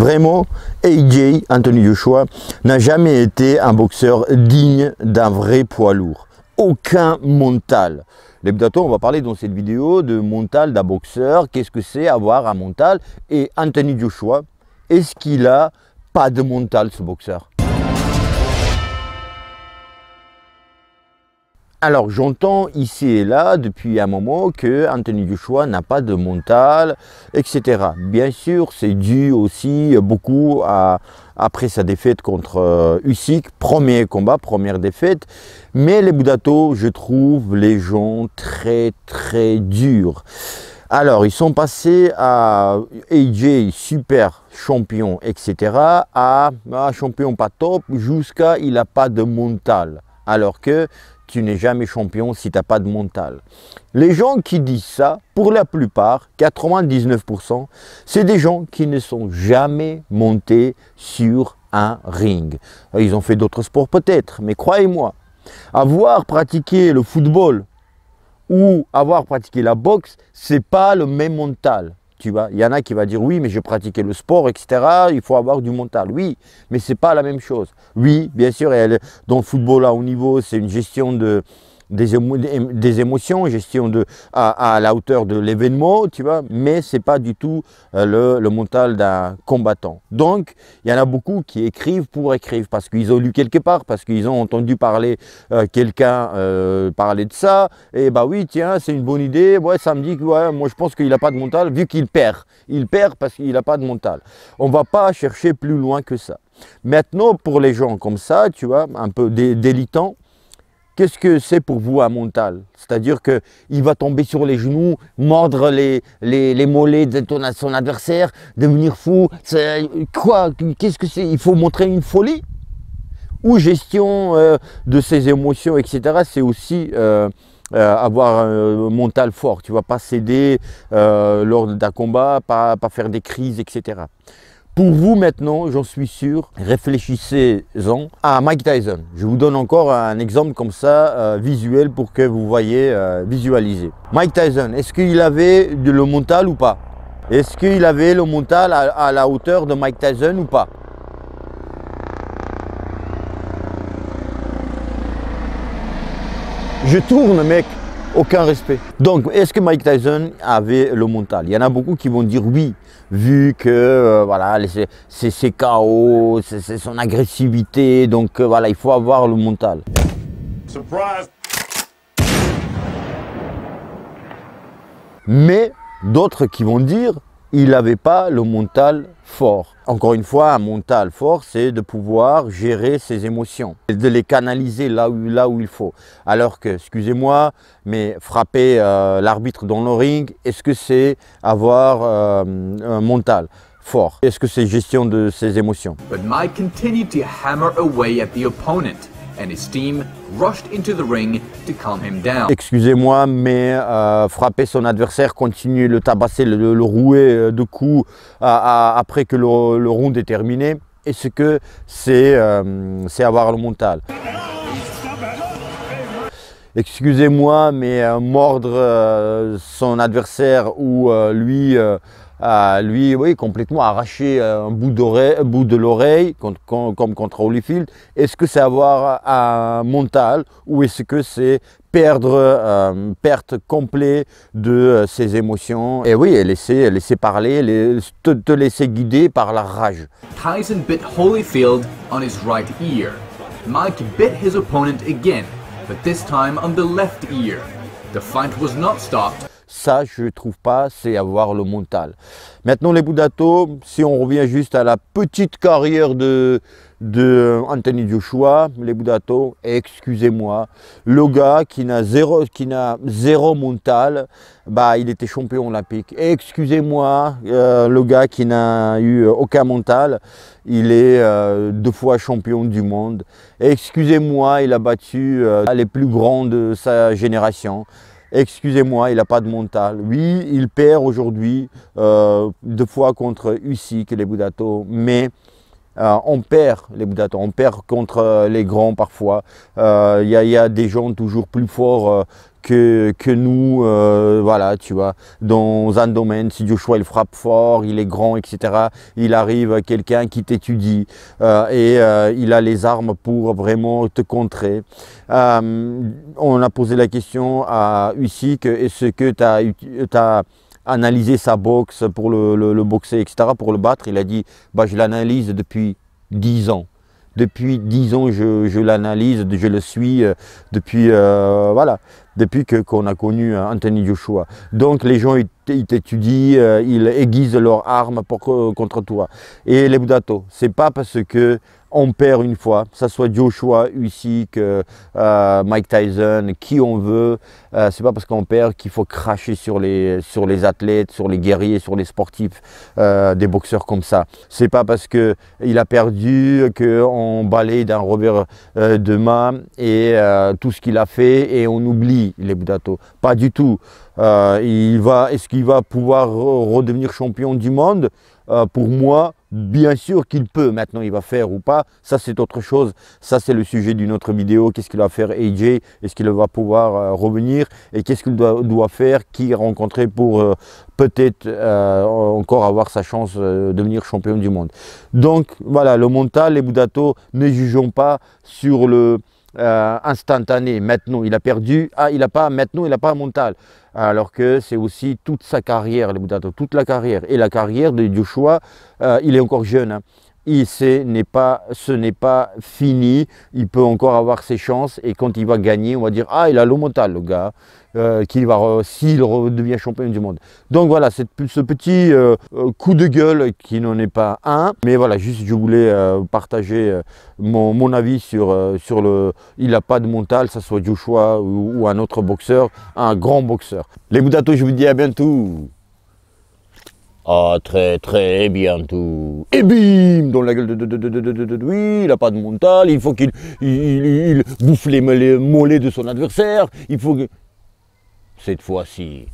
Vraiment, AJ, Anthony Joshua, n'a jamais été un boxeur digne d'un vrai poids lourd. Aucun mental. Les Budato, on va parler dans cette vidéo de mental d'un boxeur. Qu'est-ce que c'est avoir un mental? Et Anthony Joshua, est-ce qu'il a pas de mental, ce boxeur? Alors j'entends ici et là depuis un moment que Anthony Joshua n'a pas de mental, etc. Bien sûr, c'est dû aussi beaucoup après sa défaite contre Usyk, premier combat, première défaite. Mais les Budato, je trouve les gens très durs. Alors ils sont passés à AJ, super champion, etc. à champion pas top, jusqu'à il n'a pas de mental. Alors que tu n'es jamais champion si tu n'as pas de mental. Les gens qui disent ça, pour la plupart, 99%, c'est des gens qui ne sont jamais montés sur un ring. Ils ont fait d'autres sports peut-être, mais croyez-moi, avoir pratiqué le football ou avoir pratiqué la boxe, c'est pas le même mental. Tu vois, il y en a qui va dire oui, mais j'ai pratiqué le sport, etc. Il faut avoir du mental. Oui, mais c'est pas la même chose. Oui, bien sûr, dans le football à haut niveau, c'est une gestion des émotions, gestion à la hauteur de l'événement, tu vois, mais c'est pas du tout le mental d'un combattant. Donc, il y en a beaucoup qui écrivent pour écrire parce qu'ils ont lu quelque part, parce qu'ils ont entendu parler quelqu'un parler de ça, et bah oui, tiens, c'est une bonne idée, ouais, ça me dit que ouais, moi je pense qu'il n'a pas de mental, vu qu'il perd. Il perd parce qu'il n'a pas de mental. On ne va pas chercher plus loin que ça. Maintenant, pour les gens comme ça, tu vois, un peu délitants, qu'est-ce que c'est pour vous un mental? C'est-à-dire qu'il va tomber sur les genoux, mordre les mollets de son adversaire, devenir fou. Quoi? Qu'est-ce que c'est? Il faut montrer une folie? Ou gestion de ses émotions, etc. C'est aussi avoir un mental fort. Tu ne vas pas céder lors d'un combat, pas faire des crises, etc. Pour vous maintenant, j'en suis sûr, réfléchissez-en à Mike Tyson. Je vous donne encore un exemple comme ça, visuel, pour que vous voyez, visualiser. Mike Tyson, est-ce qu'il avait le mental ou pas? Est-ce qu'il avait le mental à la hauteur de Mike Tyson ou pas? Je tourne, mec. Aucun respect. Donc, est-ce que Mike Tyson avait le mental? Il y en a beaucoup qui vont dire oui, vu que voilà, c'est KO, c'est son agressivité, donc voilà, il faut avoir le mental. Surprise. Mais d'autres qui vont dire il n'avait pas le mental fort. Encore une fois, un mental fort, c'est de pouvoir gérer ses émotions, de les canaliser là où il faut. Alors que, excusez-moi, mais frapper l'arbitre dans le ring, est-ce que c'est avoir un mental fort? Est-ce que c'est gestion de ses émotions? But Mike continued to hammer away at the opponent. And his team rushed into the ring to calm him down. Excusez-moi, mais frapper son adversaire, continuer le tabasser, le rouer de coups après que le round est terminé, est-ce que c'est avoir le mental? Excusez-moi, mais mordre son adversaire ou lui, oui, complètement arracher un bout de l'oreille, comme contre Holyfield, est-ce que c'est avoir un mental ou est-ce que c'est perte complète de ses émotions? Et oui, laisser parler, te laisser guider par la rage. Tyson bit Holyfield on his right ear. Mike bit his opponent again, but this time on the left ear. The fight was not stopped. Ça, je ne trouve pas, c'est avoir le mental. Maintenant, les Budato, si on revient juste à la petite carrière de Anthony Joshua, les Budato, excusez-moi, le gars qui n'a zéro mental, bah, il était champion olympique. Excusez-moi, le gars qui n'a eu aucun mental, il est 2 fois champion du monde. Excusez-moi, il a battu les plus grands de sa génération. Excusez-moi, il n'a pas de mental. Oui, il perd aujourd'hui 2 fois contre Usyk, les Budato, mais on perd les Budato, on perd contre les grands parfois. Il y a des gens toujours plus forts que nous, voilà, tu vois, dans un domaine. Si Joshua il frappe fort, il est grand, etc., il arrive quelqu'un qui t'étudie il a les armes pour vraiment te contrer. On a posé la question à Usyk, est-ce que tu as analysé sa boxe pour le boxer, etc., pour le battre? Il a dit, bah, je l'analyse depuis 10 ans. Depuis 10 ans, je l'analyse, je le suis depuis, voilà, depuis qu'on a connu Anthony Joshua. Donc les gens, ils t'étudient, ils aiguisent leurs armes contre toi. Et les Budato, c'est pas parce que on perd une fois, que ce soit Joshua, Usyk, Mike Tyson, qui on veut, c'est pas parce qu'on perd qu'il faut cracher sur les athlètes, sur les guerriers, sur les sportifs, des boxeurs comme ça. C'est pas parce qu'il a perdu qu'on balaye d'un revers de main et tout ce qu'il a fait et on oublie les Budato. Pas du tout. Est-ce qu'il va pouvoir redevenir champion du monde? Pour moi, bien sûr qu'il peut. Maintenant, il va faire ou pas, ça c'est autre chose. Ça c'est le sujet d'une autre vidéo. Qu'est-ce qu'il va faire AJ? Est-ce qu'il va pouvoir revenir? Et qu'est-ce qu'il doit faire, qui rencontrer pour peut-être encore avoir sa chance de devenir champion du monde? Donc voilà, le mental, les Budato, ne jugeons pas sur le instantané. Maintenant il a perdu, il n'a pas un mental, alors que c'est aussi toute sa carrière, les Budato, toute la carrière. Et la carrière de Joshua, il est encore jeune, hein. Ce n'est pas fini, il peut encore avoir ses chances, et quand il va gagner, on va dire, ah, il a le mental, le gars, s'il redevient champion du monde. Donc voilà, ce petit coup de gueule qui n'en est pas un, mais voilà, juste je voulais partager mon avis sur il n'a pas de mental, que ce soit Joshua ou un autre boxeur, un grand boxeur. Les Budato, je vous dis à bientôt. Ah, très très bientôt. Et bim, dans la gueule oui, il n'a pas de mental, il faut qu'il bouffe les mollets de son adversaire, il faut que... Cette fois-ci,